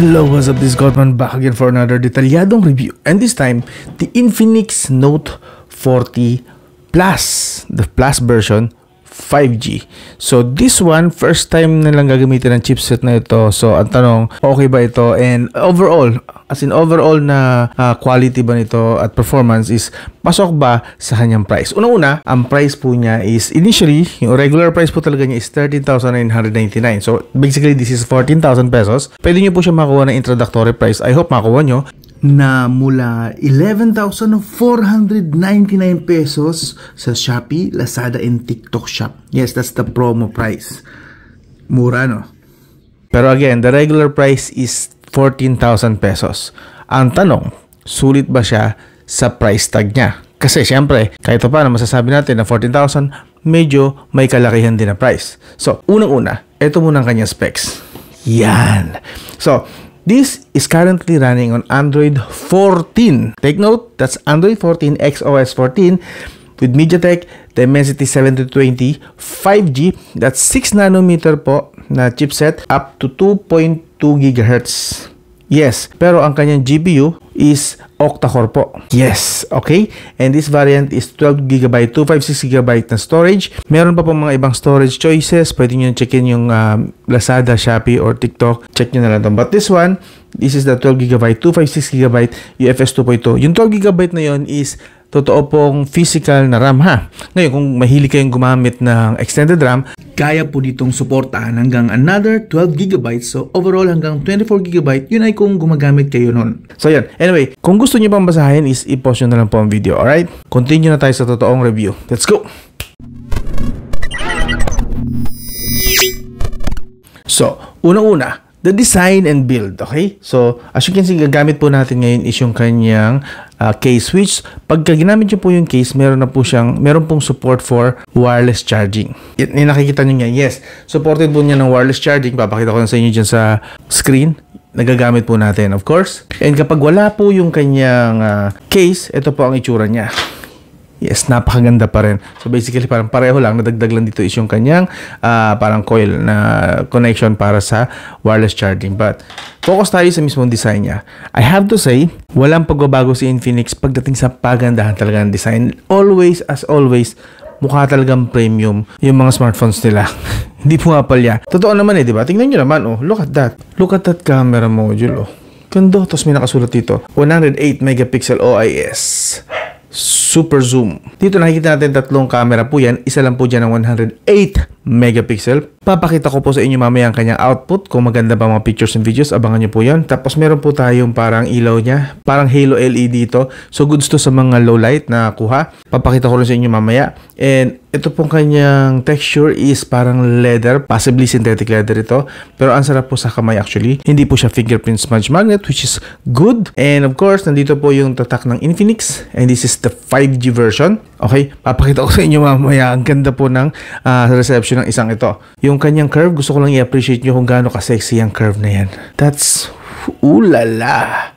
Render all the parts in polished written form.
Hello, what's up? This is Godman back again for another detalyadong review. And this time, the Infinix Note 40 Plus, the Plus version 5G. So this one, first time na lang gagamitin ng chipset na ito. So ang tanong, okay ba ito? And overall, as in overall na quality ba nito at performance is pasok ba sa kanyang price? Una-una, ang price po niya is initially, yung regular price po talaga niya is 13,999. So basically, this is 14,000 pesos. Pwede nyo po siya makuha ng introductory price. I hope makuha nyo na mula 11,499 pesos sa Shopee, Lazada, and TikTok Shop. Yes, that's the promo price. Mura, no? Pero again, the regular price is 14,000 pesos. Ang tanong, sulit ba siya sa price tag niya? Kasi syempre, kahit pa na masasabi natin na 14,000, medyo may kalakihan din na price. So, unang-una, ito muna ang kanyang specs. Yan. So, this is currently running on Android 14. Take note, that's Android 14 XOS 14 with MediaTek Dimensity 720 5G. That's 6 nanometer po na chipset up to 2.2 GHz. Yes, pero ang kanyang GPU is octa-core po. Yes, okay? And this variant is 12GB, 256GB na storage. Meron pa po mga ibang storage choices. Pwede nyo checkin yung Lazada, Shopee, or TikTok. Check nyo na lang ito. But this one, this is the 12GB, 256GB UFS 2.2. Yung 12GB na yon is totoo pong physical na RAM ha. Ngayon, kung mahilig kayong gumamit ng extended RAM, kaya po ditong suportahan hanggang another 12GB. So, overall hanggang 24GB, yun ay kung gumagamit kayo nun. So, yan. Anyway, kung gusto nyo pang basahin is i-pause nyo na lang po ang video. Alright? Continue na tayo sa totoong review. Let's go! So, unang-una, the design and build, okay? So, as you can see, gagamit po natin ngayon is yung kanyang case, which pagka ginamit nyo po yung case, meron pong support for wireless charging. Yung nakikita nyo nga, yes, supported po niya ng wireless charging. Papakita ko na sa inyo dyan sa screen. Nagagamit po natin, of course. And kapag wala po yung kanyang case, ito po ang itsura niya. Yes, napakaganda pa rin. So basically parang pareho lang, nadagdag lang dito is yung kanyang parang coil na connection para sa wireless charging. But focus tayo sa mismong design niya. I have to say, walang pagbabago si Infinix pagdating sa pagandahan talaga ng design. Always, as always, mukha talagang premium yung mga smartphones nila. Hindi pumapalya. Totoo naman di ba? Tingnan nyo naman, oh, look at that. Look at that camera module, oh. Ganda. Tapos may nakasulat dito, 108 megapixel OIS. Super zoom. Dito nakikita natin tatlong camera po yan. Isa lang po dyan ng 108 megapixel. Papakita ko po sa inyo mamaya ang kanyang output. Kung maganda ba mga pictures and videos, abangan nyo po yan. Tapos meron po tayong parang ilaw niya. Parang halo LED dito. So goods to sa mga low light na kuha. Papakita ko rin sa inyo mamaya. And ito pong kanyang texture is parang leather. Possibly synthetic leather ito. Pero ang sarap po sa kamay actually. Hindi po siya fingerprint smudge magnet, which is good. And of course, nandito po yung tatak ng Infinix. And this is the 5G version. Okay, papakita ko sa inyo mamaya. Ang ganda po ng reception ng isang ito. Yung kanyang curve, gusto ko lang i-appreciate nyo kung gaano ka-sexy ang curve na yan. That's, ulala.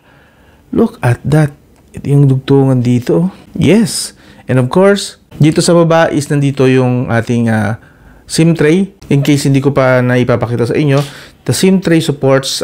Look at that. Ito yung dugtungan dito. Yes. And of course, dito sa baba is nandito yung ating SIM tray. In case hindi ko pa naipapakita sa inyo, the SIM tray supports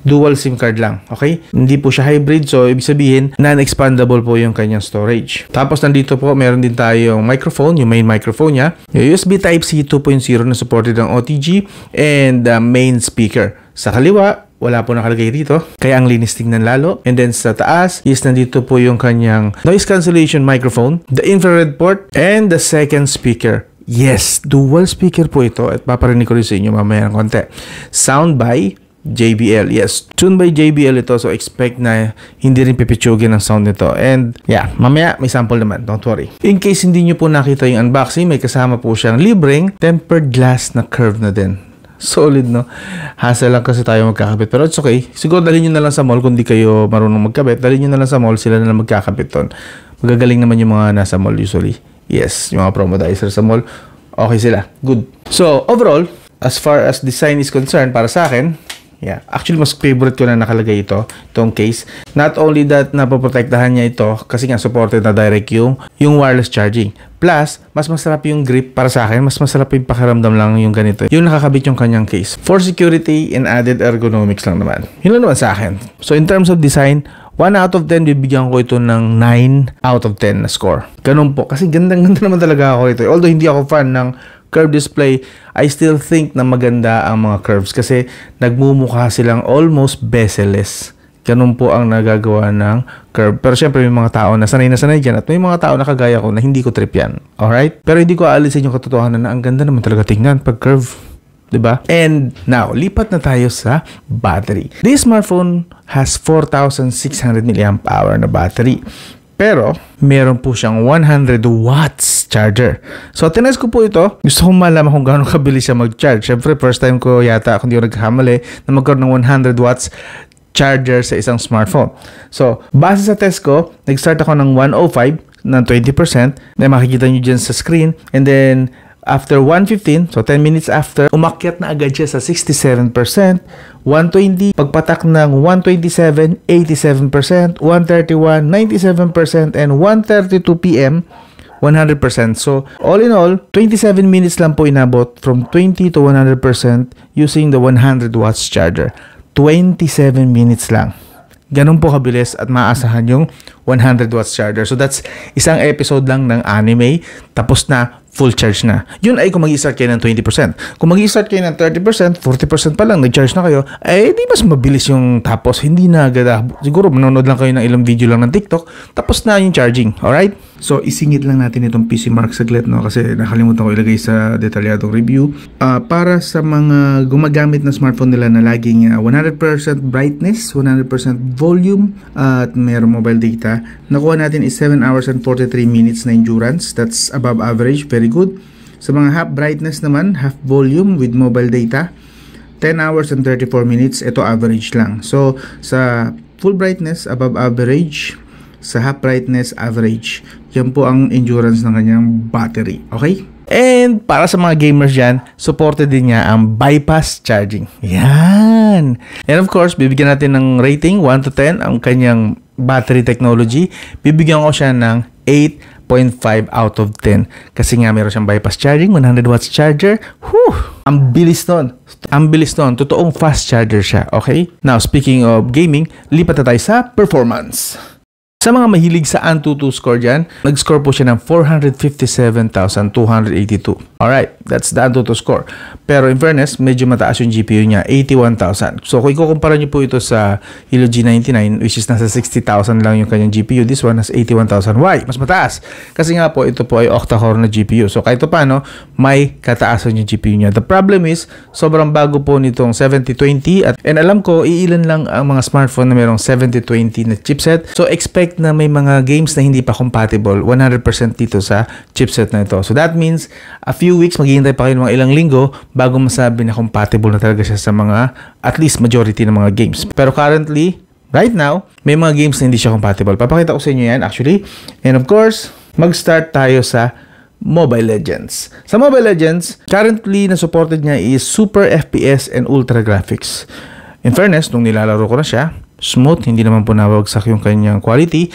dual SIM card lang. Okay? Hindi po siya hybrid. So, ibig sabihin, non-expandable po yung kanyang storage. Tapos, nandito po, meron din tayong microphone, yung main microphone niya. Yung USB Type-C 2.0 na supported ng OTG and main speaker. Sa kaliwa, wala po nakalagay dito. Kaya ang linis tingnan lalo. And then sa taas is nandito po yung kanyang noise cancellation microphone, the infrared port, and the second speaker. Yes, dual speaker po ito at paparinig ko rin sa inyo mamaya ng konti. Sound by JBL. Yes, tune by JBL ito. So expect na hindi rin pipitsugin ang sound nito. And yeah, mamaya may sample naman. Don't worry. In case hindi nyo po nakita yung unboxing, may kasama po siyang libreng tempered glass na curve na din. Solid, no? Hassle lang kasi tayo magkakabit. Pero it's okay. Siguro dalhin nyo na lang sa mall kung di kayo marunong magkabit. Dalhin nyo na lang sa mall. Sila na lang magkakabit ton. Magagaling naman yung mga nasa mall usually. Yes, yung mga promodizer sa mall. Okay sila. Good. So, overall, as far as design is concerned, para sa akin, Yeah. Actually, mas favorite ko na nakalagay itong case. Not only that, napoprotektahan niya ito kasi nga supported na direct yung wireless charging. Plus, mas masarap yung grip para sa akin. Mas masarap yung pakiramdam lang yung ganito. Yung nakakabit yung kanyang case. For security and added ergonomics lang naman. Yun lang naman sa akin. So, in terms of design, 1 out of 10, bibigyan ko ito ng 9 out of 10 na score. Ganun po. Kasi gandang-ganda naman talaga ako ito. Although hindi ako fan ng curved display, I still think na maganda ang mga curves kasi nagmumukha silang almost bezel-less. Ganun po ang nagagawa ng curve. Pero syempre may mga tao na sanay dyan at may mga tao na kagaya ko na hindi ko trip yan. Alright? Pero hindi ko aalisin yung katotohanan na ang ganda naman talaga tingnan pag curve. Diba? And now, lipat na tayo sa battery. This smartphone has 4,600 mAh na battery. Pero, meron po siyang 100 watts charger. So, tinest ko po ito. Gusto kong malaman kung gaano kabilis siya mag-charge. Siyempre, first time ko yata, kung di ko nagkakamali, na magkaroon ng 100 watts charger sa isang smartphone. So, base sa test ko, nag-start ako ng 105 ng 20%. Na makikita nyo dyan sa screen. And then, after 115, so 10 minutes after, umakyat na agad siya sa 67%, 120, pagpatak ng 127, 87%, 131, 97%, and 132 PM, 100%. So, all in all, 27 minutes lang po inabot from 20 to 100% using the 100 watts charger. 27 minutes lang. Ganun po kabilis at maaasahan yung 100 watts charger. So, that's isang episode lang ng anime, tapos na, full charge na. Yun ay kung mag-i-start kayo ng 20%. Kung mag-i-start kayo ng 30%, 40% pa lang, nag-charge na kayo, ay di mas mabilis yung tapos. Hindi na agad. Siguro manonood lang kayo ng ilang video lang ng TikTok, tapos na yung charging. Alright? So, isingit lang natin itong PC Mark saglit, no? Kasi nakalimutan ko ilagay sa detalyadong review. Para sa mga gumagamit na smartphone nila na laging 100% brightness, 100% volume, at mayroong mobile data, nakuha natin is 7 hours and 43 minutes na endurance. That's above average. Very good. Sa mga half brightness naman, half volume with mobile data, 10 hours and 34 minutes. Ito average lang. So, sa full brightness, above average. Sa half brightness, average. Yan po ang endurance ng kanyang battery. Okay? And para sa mga gamers dyan, supported din niya ang bypass charging. Yan! And of course, bibigyan natin ng rating 1 to 10 ang kanyang battery technology. Bibigyan ko siya ng 8.5 out of 10. Kasi nga meron siyang bypass charging, 100 watts charger. Whew! Ang bilis nun. Ang bilis nun. Totoong fast charger siya. Okay? Now, speaking of gaming, lipat na tayo sa performance. Sa mga mahilig sa Antutu score dyan, nag-score po siya ng 457,282. Alright, that's the Antutu score. Pero in fairness, medyo mataas yung GPU niya, 81,000. So kung ikukumpara nyo po ito sa Helio G99, which is nasa 60,000 lang yung kanyang GPU, this one has 81,000. Why? Mas mataas. Kasi nga po, ito po ay octa-core na GPU. So kahit paano, may kataasan yung GPU niya. The problem is, sobrang bago po nitong 7020 and alam ko, iilan lang ang mga smartphone na mayroong 7020 na chipset. So expect na may mga games na hindi pa compatible 100% dito sa chipset na ito. So that means a few weeks, maghihintay pa kayo ng mga ilang linggo bago masabi na compatible na talaga siya sa mga at least majority ng mga games. Pero currently, right now, may mga games na hindi siya compatible. Papakita ko sa inyo yan actually. And of course, mag-start tayo sa Mobile Legends. Sa Mobile Legends, currently na supported niya is Super FPS and Ultra Graphics. In fairness, nung nilalaro ko na siya, smooth, hindi naman po nawagsak yung kanyang quality.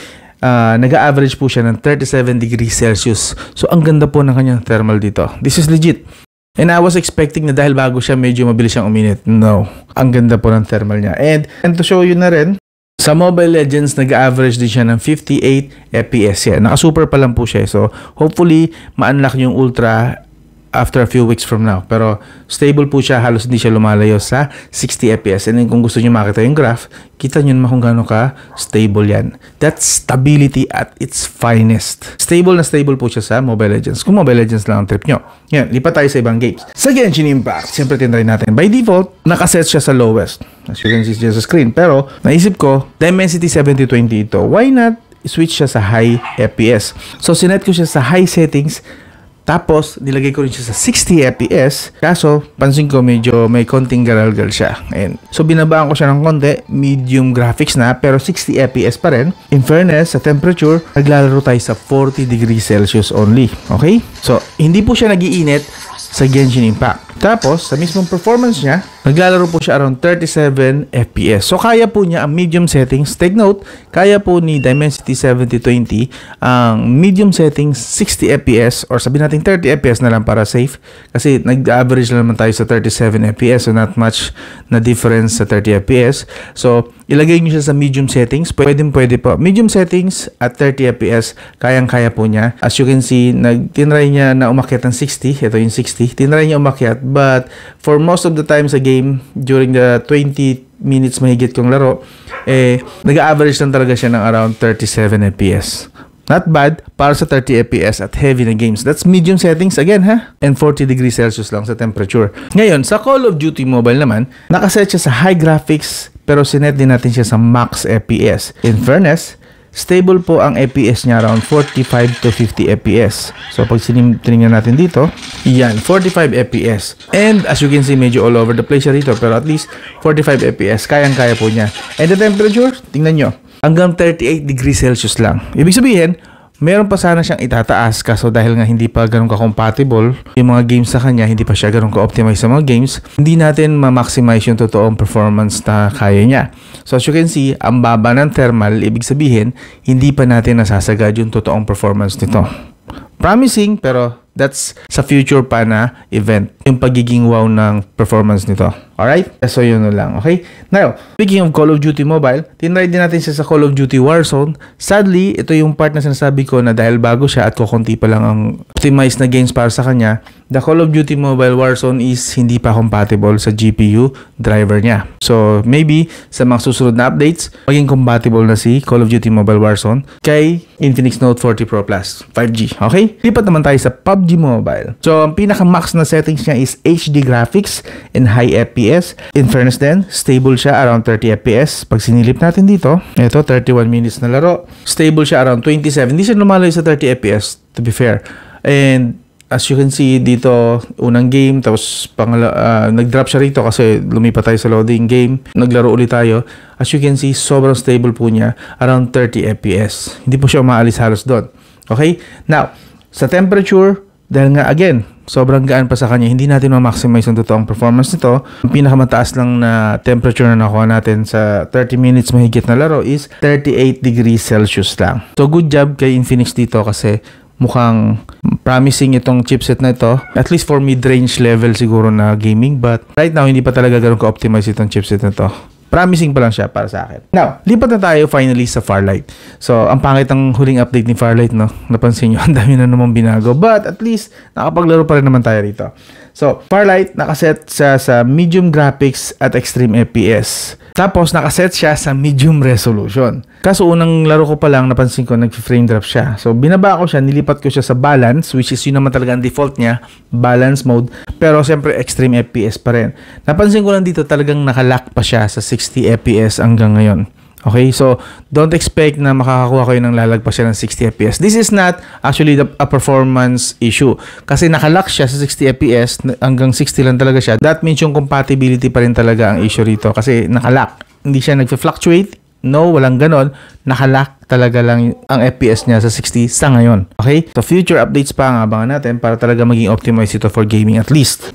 Nag-average po siya ng 37 degrees Celsius. So, ang ganda po ng kanyang thermal dito. This is legit. And I was expecting na dahil bago siya, medyo mabilis siyang uminit. No. Ang ganda po ng thermal niya. And to show you na rin, sa Mobile Legends, nag-average din siya ng 58 FPS. Yeah, naka-super pa lang po siya. So, hopefully, ma-unlock yung Ultra after a few weeks from now. Pero stable po siya, halos hindi siya lumalayo sa 60 FPS. And then kung gusto niyo makita yung graph, kita niyo naman kung gaano ka stable yan. That's stability at its finest. Stable na stable po siya sa Mobile Legends. Kung Mobile Legends lang ang trip nyo. Yan, lipat tayo sa ibang games. Sa Genshin Impact, siyempre tinry natin. By default, nakaset siya sa lowest. As you can see sa screen. Pero, naisip ko, Dimensity 7020 ito. Why not switch siya sa high FPS? So, sinet ko siya sa high settings. Tapos, nilagay ko rin siya sa 60 FPS. Kaso, pansin ko medyo may konting garalgal siya. Ayan. So, binabaan ko siya ng konti. Medium graphics na, pero 60 FPS pa rin. In fairness, sa temperature, naglalaro tayo sa 40 degrees Celsius only. Okay? So, hindi po siya nagiinit sa Genshin Impact. Tapos, sa mismong performance niya, naglalaro po siya around 37 FPS. So kaya po niya ang medium settings. Take note, kaya po ni Dimensity 7020 ang medium settings 60 FPS or sabihin natin 30 FPS na lang para safe. Kasi nag-average lang naman tayo sa 37 FPS, so not much na difference sa 30 FPS. So ilagay niyo siya sa medium settings. Pwede po. Medium settings at 30 FPS, kayang-kaya po niya. As you can see, tinry niya na umakyat ng 60. Ito yung 60. Tinry niya umakyat, but for most of the time sa game, during the 20 minutes mahigit kong laro, nag-average lang talaga siya ng around 37 FPS. Not bad para sa 30 FPS at heavy na games. That's medium settings again, ha? And 40 degrees Celsius lang sa temperature. Ngayon, sa Call of Duty Mobile naman, nakaset siya sa high graphics pero sinet din natin siya sa max FPS. In fairness, stable po ang FPS niya around 45 to 50 FPS. So pag tinignan natin dito, yan, 45 FPS. And as you can see, medyo all over the place siya rito, pero at least 45 FPS, kayang-kaya po niya. And the temperature, tingnan nyo, hanggang 38 degrees Celsius lang. Ibig sabihin, meron pa sana siyang itataas, kaso dahil nga hindi pa ganun ka-compatible yung mga games sa kanya, hindi pa siya ganun ka-optimize sa mga games, hindi natin ma-maximize yung totoong performance na kaya niya. So as you can see, ang baba ng thermal, ibig sabihin, hindi pa natin nasasagad yung totoong performance nito. Promising, pero that's sa future pa na event, yung pagiging wow ng performance nito. Alright? So yun na lang, okay? Now, speaking of Call of Duty Mobile, tinry din natin siya sa Call of Duty Warzone. Sadly, ito yung part na sinasabi ko na dahil bago siya at kukunti pa lang ang optimized na games para sa kanya, the Call of Duty Mobile Warzone is hindi pa compatible sa GPU driver niya. So, maybe sa mga susunod na updates, maging compatible na si Call of Duty Mobile Warzone kay Infinix Note 40 Pro Plus 5G. Okay? Lipat naman tayo sa PUBG Mobile. So, ang pinaka-max na settings niya is HD graphics and high FPS. In fairness din, stable siya around 30 FPS. Pag sinilip natin dito, ito 31 minutes na laro. Stable siya around 27. Hindi siya lumalayo sa 30 FPS, to be fair. And as you can see dito, unang game, tapos nag-drop siya rito kasi lumipat tayo sa loading game. Naglaro ulit tayo. As you can see, sobrang stable po niya, around 30 FPS. Hindi po siya umaalis halos doon. Okay? Now, sa temperature, dahil nga again, sobrang gaan pa sa kanya, hindi natin ma-maximize ang totoong performance nito. Ang pinakamataas lang na temperature na nakuha natin sa 30 minutes mahigit na laro is 38 degrees Celsius lang. So good job kay Infinix dito kasi mukhang promising itong chipset na ito. At least for mid-range level siguro na gaming. But right now, hindi pa talaga ganun ka-optimize itong chipset na ito. Promising pa lang siya para sa akin. Now, lipat na tayo finally sa Farlight. So, ang pangit ng huling update ni Farlight, no? Napansin nyo, ang dami na naman binago. But at least, nakapaglaro pa rin naman tayo rito. So, Farlight, nakaset siya sa medium graphics at extreme FPS. Tapos, nakaset siya sa medium resolution. Kaso, unang laro ko pa lang, napansin ko, nag-frame drop siya. So, binaba ko siya, nilipat ko siya sa balance, which is yun naman talaga ang default niya, balance mode. Pero, siyempre, extreme FPS pa rin. Napansin ko lang dito, talagang nakalock pa siya sa 60 FPS hanggang ngayon. Okay, so don't expect na makakakuha kayo ng lalagpas siya ng 60 FPS. This is not actually a performance issue. Kasi nakalock siya sa 60 FPS, hanggang 60 lang talaga siya. That means yung compatibility pa rin talaga ang issue rito. Kasi nakalock. Hindi siya nag-fluctuate. No, walang ganon. Nakalock talaga lang ang FPS niya sa 60 sa ngayon. Okay, so future updates pa ang abangan natin para talaga maging optimized ito for gaming at least.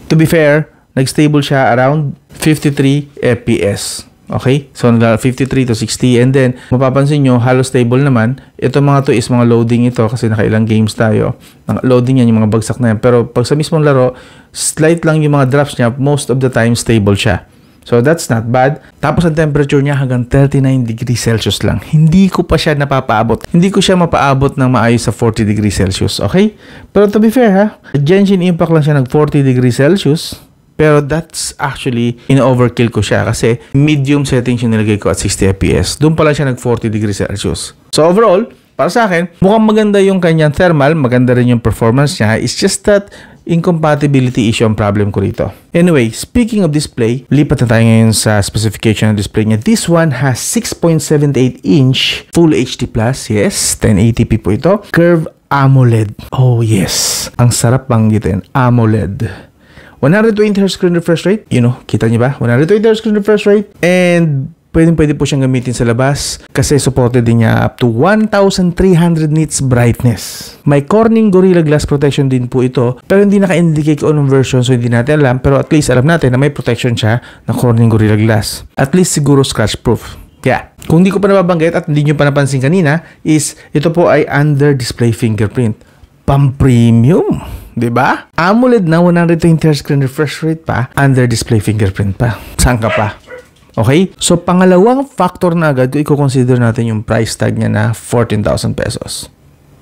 To be fair, nag-stable siya around 53 FPS. Okay? So, 53 to 60. And then, mapapansin nyo, halos stable naman. Ito mga to is mga loading ito kasi nakailang games tayo. Loading yan, yung mga bagsak na yan. Pero, pag sa mismong laro, slight lang yung mga drops niya. Most of the time, stable siya. So, that's not bad. Tapos, ang temperature niya hanggang 39 degrees Celsius lang. Hindi ko pa siya napapaabot. Hindi ko siya mapaabot ng maayos sa 40 degrees Celsius. Okay? Pero, to be fair, ha? Genshin Impact lang siya nag 40 degrees Celsius. Pero that's actually, in-overkill ko siya kasi medium settings yung nilagay ko at 60 FPS. Doon pala siya nag 40 degrees Celsius. So overall, para sa akin, mukhang maganda yung kanyang thermal, maganda rin yung performance niya. It's just that incompatibility issue ang problem ko rito. Anyway, speaking of display, lipat na tayo ngayon sa specification ng display niya. This one has 6.78 inch Full HD+. Yes, 1080p po ito. Curve AMOLED. Oh yes, ang sarap banggitin, AMOLED. 120Hz screen refresh rate, you know, kita niyo ba? 120Hz screen refresh rate, and pwede po siyang gamitin sa labas kasi supported din niya up to 1,300 nits brightness. May Corning Gorilla Glass protection din po ito, pero hindi naka-indicate kung anong version, so hindi natin alam, pero at least alam natin na may protection siya ng Corning Gorilla Glass. At least siguro scratch proof. Yeah. Kung hindi ko pa nababanggit at hindi nyo pa napansin kanina, is ito po ay under display fingerprint. Pang-premium. Diba? AMOLED na 120Hz screen refresh rate pa, under display fingerprint pa. Saan ka pa? Okay? So, pangalawang factor na agad, kung i-consider natin yung price tag niya na 14,000 pesos.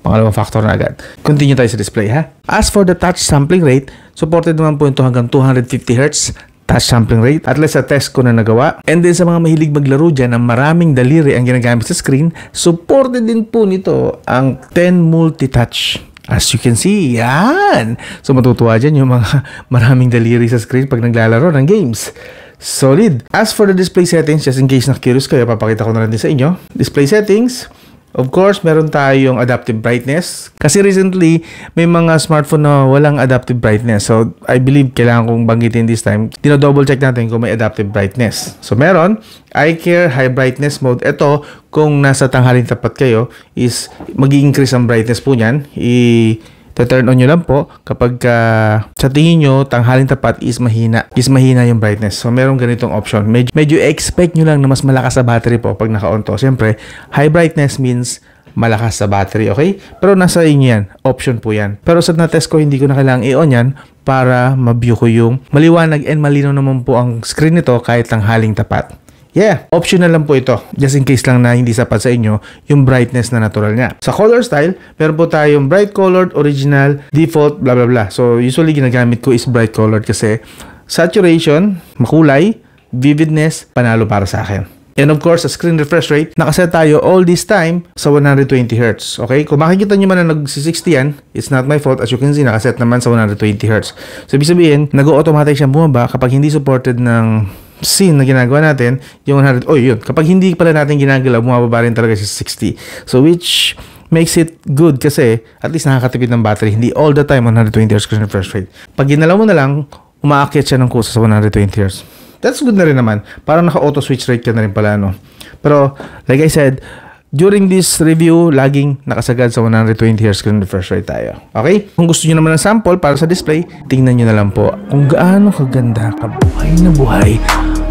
Pangalawang factor na agad. Continue tayo sa display, ha? As for the touch sampling rate, supported naman po ito hanggang 250Hz touch sampling rate. At least sa test ko na nagawa. And then sa mga mahilig maglaro dyan na maraming daliri ang ginagamit sa screen, supported din po nito ang 10 multi-touch. As you can see, yan. So matutuwa dyan yung mga maraming daliri sa screen pag naglalaro ng games. Solid. As for the display settings, just in case na-curious kayo, papakita ko na rin din sa inyo. Display settings. Of course, meron tayong adaptive brightness. Kasi recently, may mga smartphone na walang adaptive brightness. So, I believe kailangan kong banggitin this time. Dino-double check natin kung may adaptive brightness. So, meron. Eye Care High Brightness Mode. Ito, kung nasa tanghaling tapat kayo, is mag-i-increase ang brightness po niyan. I-turn on nyo lang po kapag sa tingin nyo, tanghaling tapat is mahina. Is mahina yung brightness. So, meron ganitong option. Medyo expect nyo lang na mas malakas sa battery po pag naka-on to. Siyempre, high brightness means malakas sa battery, okay? Pero nasa inyo yan. Option po yan. Pero sa na-test ko, hindi ko na kailangang i-on yan para ma-view ko yung maliwanag and malinaw naman po ang screen nito kahit tanghaling tapat. Yeah, optional lang po ito. Just in case lang na hindi sapat sa inyo yung brightness na natural niya. Sa color style, meron po tayong bright colored, original, default, blah blah blah. So usually ginagamit ko is bright colored kasi saturation, makulay, vividness, panalo para sa akin. And of course, sa screen refresh rate, nakaset tayo all this time sa 120Hz. Okay? Kung makikita nyo man na nag-60 yan, it's not my fault. As you can see, nakaset naman sa 120Hz. So ibig sabihin, nag-automatic siyang bumaba kapag hindi supported ng scene na ginagawa natin, yung 100, yun. Kapag hindi pala natin ginagalaw, bumababa rin talaga sa 60. So, which makes it good kasi at least nakakatipid ng battery. Hindi all the time 120Hz screen refresh rate. Pag ginalaw mo na lang, umaakyat siya ng kusa sa 120Hz. That's good na rin naman. Parang naka-auto switch rate ka na rin pala, no? Pero, like I said, during this review, laging nakasagad sa 120Hz screen refresh rate tayo. Okay? Kung gusto nyo naman ng sample para sa display, tingnan nyo na lang po kung gaano kaganda, kabuhay na buhay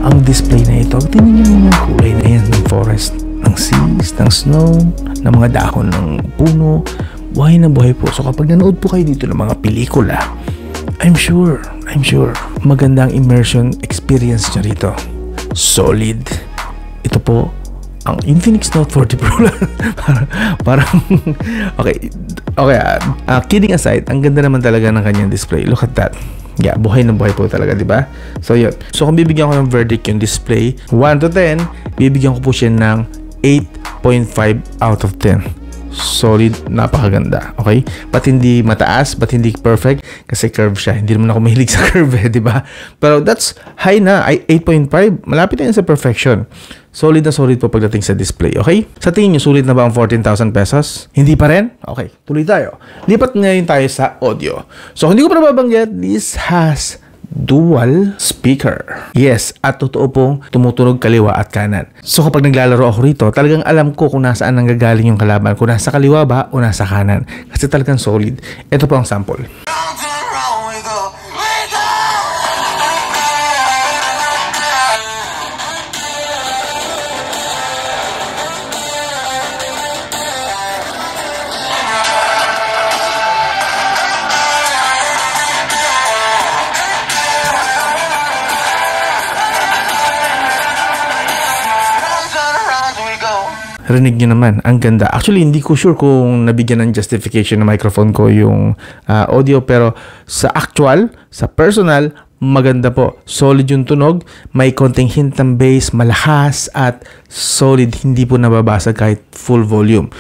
ang display na ito. Tingnan nyo yung kulay na yan ng forest, ng seas, ng snow, ng mga dahon ng puno. Buhay na buhay po. So kapag nanood po kayo dito ng mga pelikula, I'm sure, maganda ang immersion experience nyo rito. Solid. Ito po, ang Infinix Note 40 Pro lang. parang okay, kidding aside, ang ganda naman talaga ng kanyang display. Look at that. Yeah, buhay na buhay po talaga, di ba? So yun. So kung bibigyan ko ng verdict yung display, 1 to 10, bibigyan ko po siya ng 8.5 out of 10. Solid, napakaganda. Okay? Ba't hindi mataas? Ba't hindi perfect? Kasi curve siya. Hindi naman ako mahilig sa curve, di ba? Pero that's high na. 8.5. Malapit na yun sa perfection. Solid na solid po pagdating sa display. Okay? Sa tingin nyo, sulit na ba ang 14,000 pesos? Hindi pa rin? Okay. Tuloy tayo. Lipat ngayon tayo sa audio. So, hindi ko pa nababanggit, this has dual speaker. Yes, at totoo pong tumutunog kaliwa at kanan. So kapag naglalaro ako rito, talagang alam ko kung nasaan nanggagaling yung kalaban. Kung nasa kaliwa ba o nasa kanan. Kasi talagang solid. Ito po ang sample. Rinig nyo naman, ang ganda. Actually, hindi ko sure kung nabigyan ng justification ng microphone ko yung audio, pero sa actual, sa personal, maganda po. Solid yung tunog, may konting hint ng bass, malakas, at solid, hindi po nababasag kahit full volume.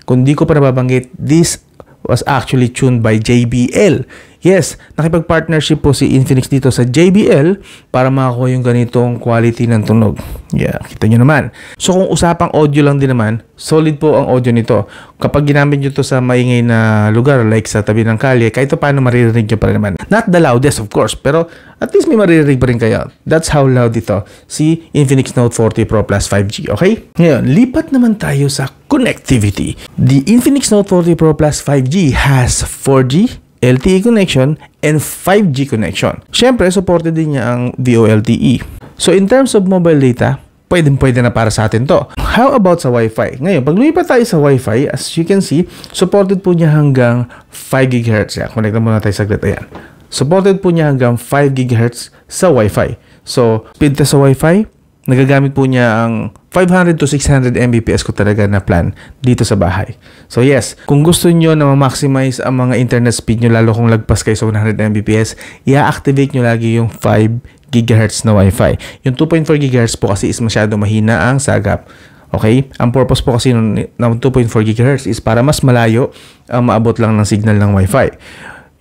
Kung di ko pa nababanggit, this was actually tuned by JBL. Yes, nakipag-partnership po si Infinix dito sa JBL para makakuha yung ganitong quality ng tunog. Yeah, kita nyo naman. So kung usapang audio lang din naman, solid po ang audio nito. Kapag ginamit nyo to sa maingay na lugar like sa tabi ng kalye, kahit paano maririnig nyo pa rin naman. Not the loudest of course, pero at least may maririnig pa rin kayo. That's how loud ito, si Infinix Note 40 Pro Plus 5G, okay? Ngayon, lipat naman tayo sa connectivity. The Infinix Note 40 Pro Plus 5G has 4G, LTE connection, and 5G connection. Siyempre, supported din niya ang VoLTE. So, in terms of mobile data, pwede na para sa atin to. How about sa Wi-Fi? Ngayon, pag lumipat tayo sa Wi-Fi, as you can see, supported po niya hanggang 5 GHz. Yan, connect na muna tayo saglit. Ayan. Supported po niya hanggang 5 GHz sa Wi-Fi. So, speed test sa Wi-Fi, nagagamit po niya ang 500 to 600 Mbps ko talaga na plan dito sa bahay. So yes, kung gusto nyo na ma-maximize ang mga internet speed nyo, lalo kung lagpas kayo sa 100 Mbps, i-activate nyo lagi yung 5 GHz na Wi-Fi. Yung 2.4 GHz po kasi is masyado mahina ang sagap. Okay? Ang purpose po kasi ng 2.4 GHz is para mas malayo ang maabot lang ng signal ng Wi-Fi.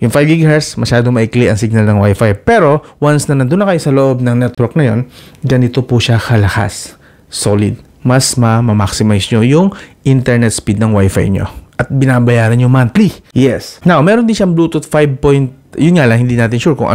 Yung 5 GHz, masyado maikli ang signal ng Wi-Fi. Pero, once na nandun na kayo sa loob ng network na yon, ganito po siya kalakas. Solid. Mas ma-maximize nyo yung internet speed ng Wi-Fi nyo. At binabayaran nyo monthly. Yes. Now, meron din siyang Bluetooth 5. Yun nga lang, hindi natin sure kung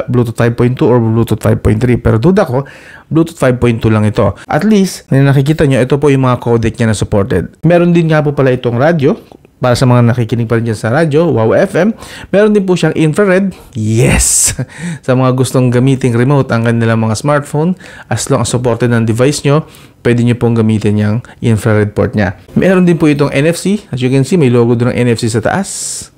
Bluetooth 5.2 or Bluetooth 5.3. Pero duda ko, Bluetooth 5.2 lang ito. At least, nakikita nyo, ito po yung mga codec niya na supported. Meron din nga po pala itong radio. Para sa mga nakikinig pa rin dyan sa radyo, Wow FM, meron din po siyang infrared. Yes! Sa mga gustong gamitin remote ang kanilang mga smartphone, as long as supported ng device nyo, pwede nyo pong gamitin yung infrared port niya. Meron din po itong NFC. As you can see, may logo doon ng NFC sa taas.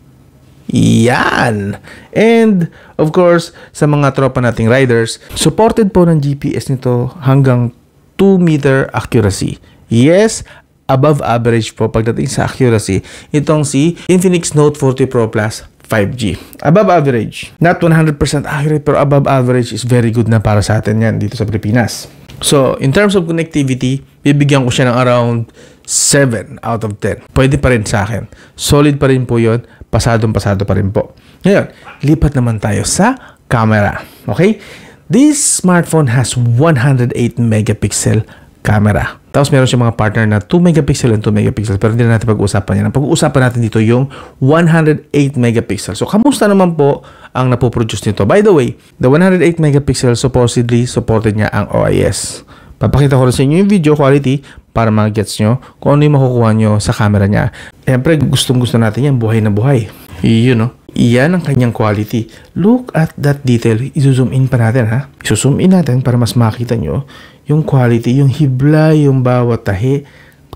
Yan! And, of course, sa mga tropa nating riders, supported po ng GPS nito hanggang 2 meter accuracy. Yes, above average po pagdating sa accuracy itong si Infinix Note 40 Pro Plus 5G. Above average. Not 100% accurate pero above average is very good na para sa atin yan dito sa Pilipinas. So, in terms of connectivity, bibigyan ko siya ng around 7 out of 10. Pwede pa rin sa akin. Solid pa rin po yun. Pasadong-pasado pa rin po. Ngayon, lipat naman tayo sa camera. Okay? This smartphone has 108 megapixel camera. Tapos meron siya mga partner na 2 megapixel and 2 megapixel pero hindi na natin pag-uusapan yan. Ang pag-uusapan natin dito yung 108 megapixel. So, kamusta naman po ang napoproduce nito? By the way, the 108 megapixel supposedly supported niya ang OIS. Papakita ko rin sa inyo yung video quality para mag-gets nyo kung ano yung makukuha nyo sa camera niya. Siyempre, gustong-gusto natin yan. Buhay na buhay. Yun, no? Iyan ang kanyang quality. Look at that detail. I-zoom in pa natin, ha? I-zoom in natin para mas makita nyo yung quality, yung hibla, yung bawat tahi.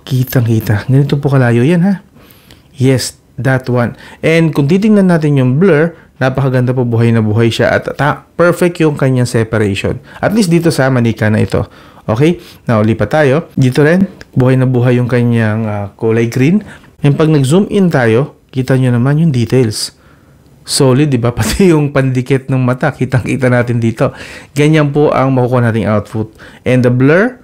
Kitang-kita. Ganito po kalayo yan, ha? Yes, that one. And kung titingnan natin yung blur, napakaganda po, buhay na buhay siya. At perfect yung kanyang separation. At least dito sa manika na ito. Okay? Now, lipat tayo. Dito rin, buhay na buhay yung kanyang kulay green. And pag nag-zoom in tayo, kita nyo naman yung details. Solid, di ba? Pati yung pandikit ng mata, kitang-kita natin dito. Ganyan po ang makukuha nating output. And the blur,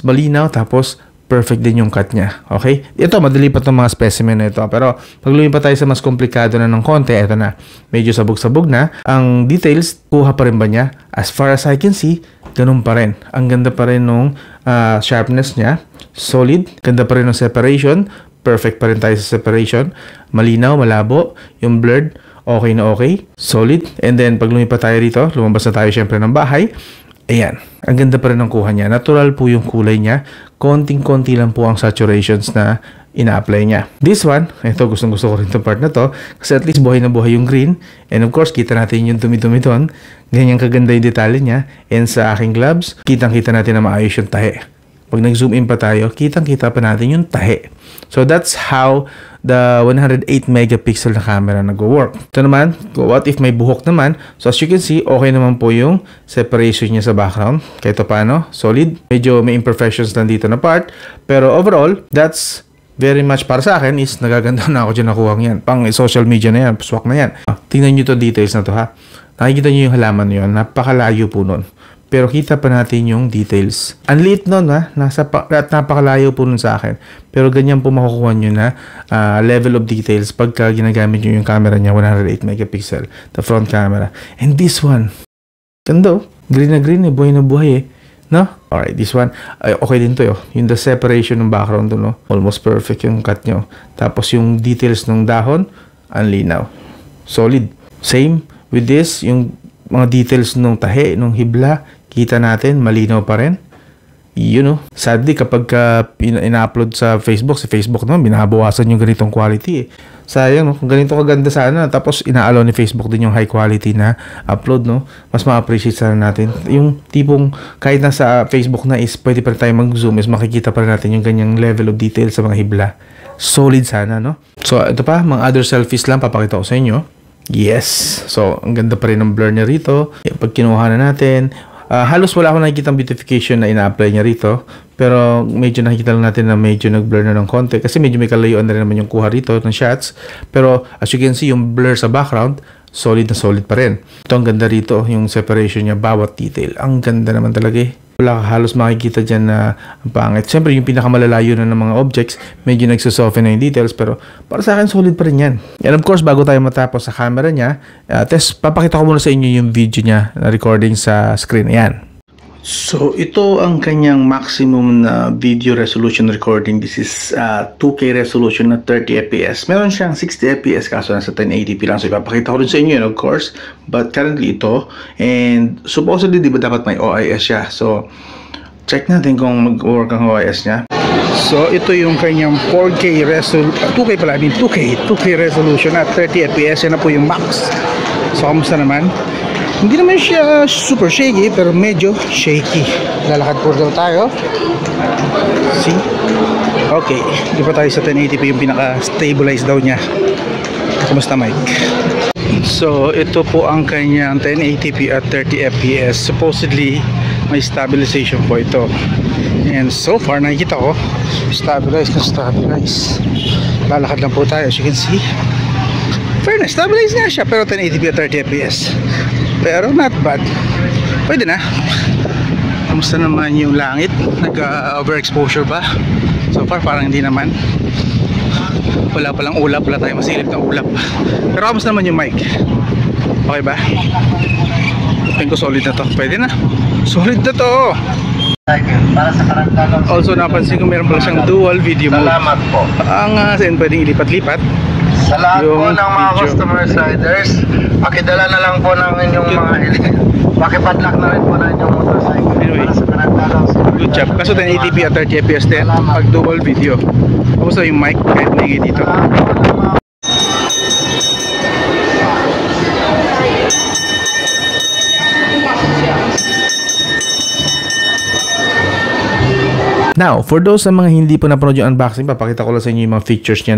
malinaw, tapos perfect din yung cut niya. Okay? Ito, madali pa itong mga specimen na ito. Pero pag lumipat tayo sa mas komplikado na ng konti, ito na. Medyo sabog-sabog na. Ang details, kuha pa rin ba niya? As far as I can see, ganun pa rin. Ang ganda pa rin nung sharpness niya. Solid. Ganda pa rin ng separation. Perfect pa rin tayo sa separation. Malinaw, malabo. Yung blurred, okay na okay. Solid. And then, pag lumipat tayo dito, lumabas na tayo syempre ng bahay. Ayan. Ang ganda pa rin ng kuha niya. Natural po yung kulay niya. Konting-konti lang po ang saturations na ina-apply niya. This one, ito gustong-gusto ko rin itong part na to. Kasi at least buhay na buhay yung green. And of course, kita natin yung dumi-dumi doon. Ganyan kaganda yung detalye niya. And sa aking gloves, kitang-kita natin na maayos yung tahi. Pag nag-zoom in pa tayo, kitang-kita pa natin yung tahi. So that's how the 108 megapixel na camera nag-work. Ito naman, what if may buhok naman? So as you can see, okay naman po yung separation niya sa background. Kahit paano, solid. Medyo may imperfections lang dito na part. Pero overall, that's very much para sa akin is nagaganda na ako dyan nakuha yan. Pang social media na yan, swak na yan. Tingnan nyo to details na to, ha. Nakikita nyo yung halaman na yun. Napakalayo po nun. pero kita pa natin yung details. Ang liit nun at napakalayo po nun sa akin. Pero ganyan po makukuha nyo na level of details pagka ginagamit nyo yung camera niya, 108 megapixel, the front camera. And this one, ganda green na green buhay na buhay no? Alright, this one, okay din to yung the separation ng background no? Almost perfect yung cut nyo. Tapos yung details ng dahon, ang linaw. Solid. Same with this, yung mga details ng tahe, ng hibla, kita natin, malinaw pa rin. Sadly, kapag ina-upload sa Facebook naman, binabawasan yung ganitong quality Sayang, no? Kung ganito kaganda sana, tapos ina-allow ni Facebook din yung high quality na upload, no? Mas ma-appreciate sana natin. Yung tipong, kahit nasa Facebook na is, pwede pa rin tayo mag-zoom, is makikita pa rin natin yung ganyang level of detail sa mga hibla. Solid sana, no? So, ito pa, mga other selfies lang, papakita ko sa inyo. Yes. So, ang ganda pa rin ng blur niya rito. Pag kinuha na natin, halos wala akong nakikita beautification na ina-apply niya rito. Pero medyo nakikita lang natin na medyo nag-blur na ng konti. Kasi medyo may kalayuan na rin naman yung kuha rito ng shots. Pero as you can see, yung blur sa background, solid na solid pa rin. Ito ang ganda rito, yung separation niya, bawat detail. Ang ganda naman talaga Wala ka halos makikita dyan na ang pangit. Siyempre, yung pinakamalalayo na ng mga objects, medyo nagsosoften na yung details. Pero para sa akin, solid pa rin yan. And of course, bago tayo matapos sa camera niya, papakita ko muna sa inyo yung video niya na recording sa screen. Ayan. So, ito ang kanyang maximum na video resolution recording. This is 2K resolution na 30 fps. Meron siyang 60 fps kaso nasa 1080p lang. So, ipapakita ko rin sa inyo yun, of course. But currently ito. And supposedly, di ba dapat may OIS siya? So, check natin kung mag-work ang OIS niya. So, ito yung kanyang 4K resolution. 2K pala, 2K resolution at 30 fps. Yan na po yung max. So, kamusta naman? Hindi naman siya super shaky, pero medyo shaky. Lalakad po daw tayo. See? Okay. Di pa tayo sa 1080p yung pinaka-stabilize daw niya. Kumusta, Mike? So, ito po ang kanyang 1080p at 30 fps. Supposedly, may stabilization po ito. And so far, nakikita ko, stabilize. Lalakad lang po tayo, as you can see. Fairness, stabilize nga siya, pero 1080p at 30 fps. Pero not bad. Pwede na. Kamusta naman yung langit? Nag-overexposure ba? So far parang hindi naman. Wala palang ulap. Wala tayong masilip ng ulap. Pero kamusta naman yung mic? Okay ba? Tingin ko solid na to. Pwede na. Solid na to. Also napansin ko meron pala siyang dual video mode. Salamat po. Ang pwedeng ilipat-lipat. Sa lahat po ng mga customer riders, pakidala na lang po ng inyong mga pakipadlock na rin po na inyong motorcycle. Anyway, para sa kanagdagang good job. Kaso 1080p at 30 fps din pag dual video. Tapos yung mic kahit may dito. Now, for those sa mga hindi po napanood yung unboxing, papakita ko lang sa inyo yung mga features niya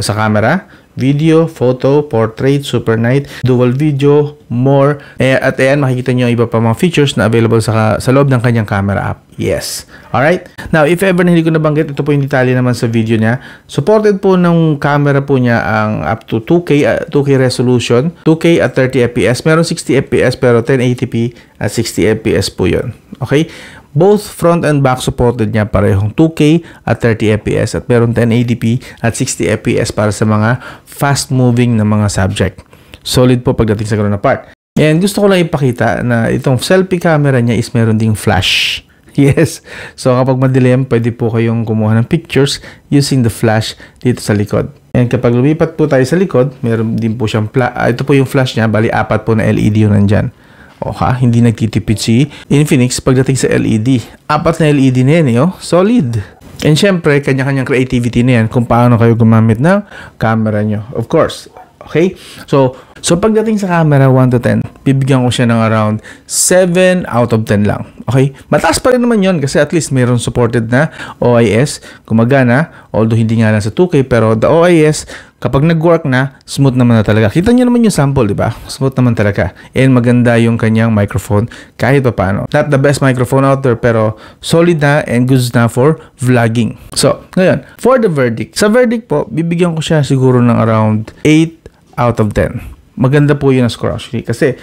sa camera. Video, photo, portrait, super night, dual video, more. At ayan, makikita nyo iba pa mga features na available sa loob ng kanyang camera app. Yes. Alright? Now, if ever na hindi ko nabanggit, ito po yung detalye naman sa video niya. Supported po ng camera po niya ang up to 2K resolution, 2K at 30 fps. Meron 60 fps pero 1080p at 60 fps po yun. Okay? Both front and back supported niya parehong 2K at 30 fps at meron 1080p at 60 fps para sa mga fast moving na mga subject. Solid po pagdating sa ganun na part. And gusto ko lang ipakita na itong selfie camera niya is meron ding flash. Yes. So kapag madilim, pwede po kayong kumuha ng pictures using the flash dito sa likod. And kapag lumipat po tayo sa likod, meron din po siyang ito po yung flash niya, bali 4 po na LED yung nandyan. Hindi nagtitipid si Infinix pagdating sa LED. 4 na LED na yan, solid. And syempre, kanya-kanyang creativity na yan kung paano kayo gumamit ng camera nyo. Of course. Okay? So pagdating sa camera, 1 to 10, bibigyan ko siya ng around 7 out of 10 lang. Okay? Mataas pa rin naman yon kasi at least mayroon supported na OIS. Gumagana, although hindi nga lang sa 2K, pero the OIS, kapag nag-work na, smooth naman na talaga. Kita nyo naman yung sample, di ba? Smooth naman talaga. And maganda yung kanyang microphone kahit pa paano. Not the best microphone out there, pero solid na and good na for vlogging. So, ngayon, for the verdict. Sa verdict po, bibigyan ko siya siguro ng around 8 out of 10. Maganda po yun na score actually. Kasi,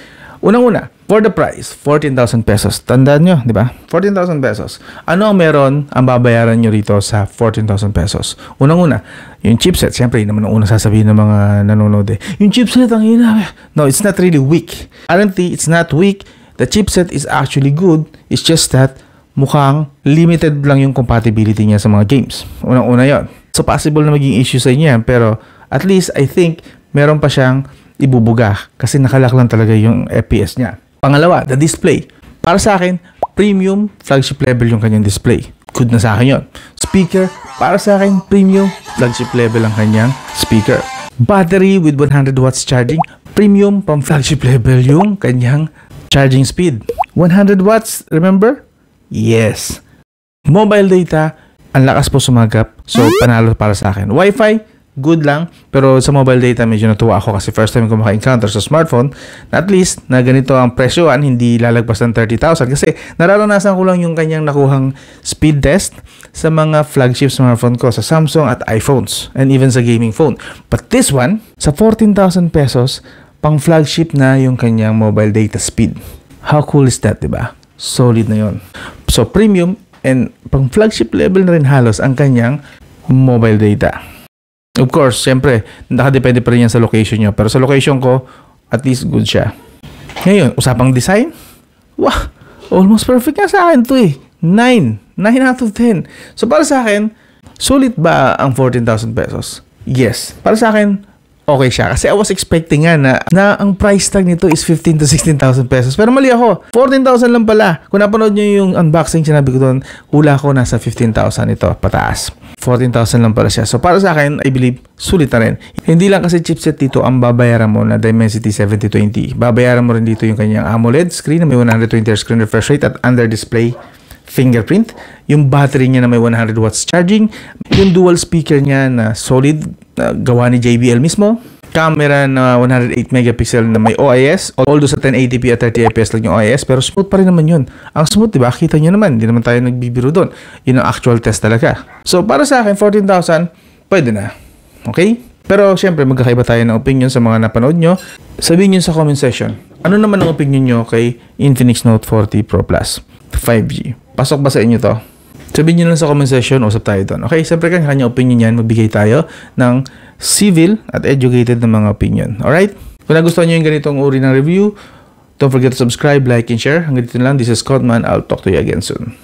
Unang-una, for the price, 14,000 pesos. Tandaan nyo, di ba? 14,000 pesos. Ano ang meron ang babayaran nyo rito sa 14,000 pesos? Unang-una, yung chipset. Siyempre, yun naman ang unang sasabihin ng mga nanonood eh. Yung chipset, ang ina. No, it's not really weak. Currently, it's not weak. The chipset is actually good. It's just that mukhang limited lang yung compatibility niya sa mga games. Unang-una yon. So, possible na maging issue sa inyo yan. Pero, at least, I think, meron pa siyang ibubuga kasi nakalak lang talaga yung FPS niya. Pangalawa, the display. Para sa akin, premium flagship level yung kanyang display. Good na sa akin yun. Speaker, para sa akin, premium flagship level ang kanyang speaker. Battery with 100 watts charging, premium pang flagship level yung kanyang charging speed. 100 watts, remember? Yes. Mobile data, ang lakas po sumagap. So, panalo para sa akin. Wi-Fi, good lang, pero sa mobile data medyo natuwa ako kasi first time ko maka-encounter sa smartphone na at least na ganito ang presyoan, hindi lalagpas ng 30,000 kasi nararanasan ko lang yung kanyang nakuhang speed test sa mga flagship smartphone ko sa Samsung at iPhones and even sa gaming phone. But this one, sa 14,000 pesos, pang flagship na yung kanyang mobile data speed. How cool is that, diba? Solid na yon. So premium and pang flagship level na rin halos ang kanyang mobile data. Of course, siyempre, nakadepende pa rin yan sa location nyo. Pero sa location ko, at least good siya. Ngayon, usapang design. Wow! Almost perfect nga sa akin to eh. 9 out of 10. So, para sa akin, sulit ba ang 14,000 pesos? Yes. Para sa akin, okay siya. Kasi I was expecting nga na ang price tag nito is 15,000 to 16,000 pesos. Pero mali ako. 14,000 lang pala. Kung napanood nyo yung unboxing, sinabi ko doon, hula ko nasa 15,000 ito, pataas. 14,000 lang pala siya. So, para sa akin, I believe, sulit na rin. Hindi lang kasi chipset dito ang babayaran mo na Dimensity 7020. Babayaran mo rin dito yung kanyang AMOLED screen na may 120Hz screen refresh rate at under-display fingerprint. Yung battery niya na may 100 watts charging. Yung dual speaker niya na solid, gawa ni JBL mismo. Camera na 108 megapixel na may OIS. Although sa 1080p at 30 fps lang yung OIS, pero smooth pa rin naman yun. Ang smooth, diba? Kita nyo naman. Hindi naman tayo nagbibiro doon. Yun ang actual test talaga. So, para sa akin, 14,000, pwede na. Okay? Pero, syempre, magkakaiba tayo ng opinion sa mga napanood nyo. Sabihin nyo sa comment section, ano naman ang opinion nyo kay Infinix Note 40 Pro Plus 5G? Pasok ba sa inyo to? Sabihin nyo lang sa comment section, usap tayo doon. Okay? Siyempre, kanya opinion yan. Magbigay tayo ng civil at educated na mga opinion. Alright? Kung nagustuhan nyo yung ganitong uri ng review, don't forget to subscribe, like, and share. Hanggang dito lang. This is Scott Man. I'll talk to you again soon.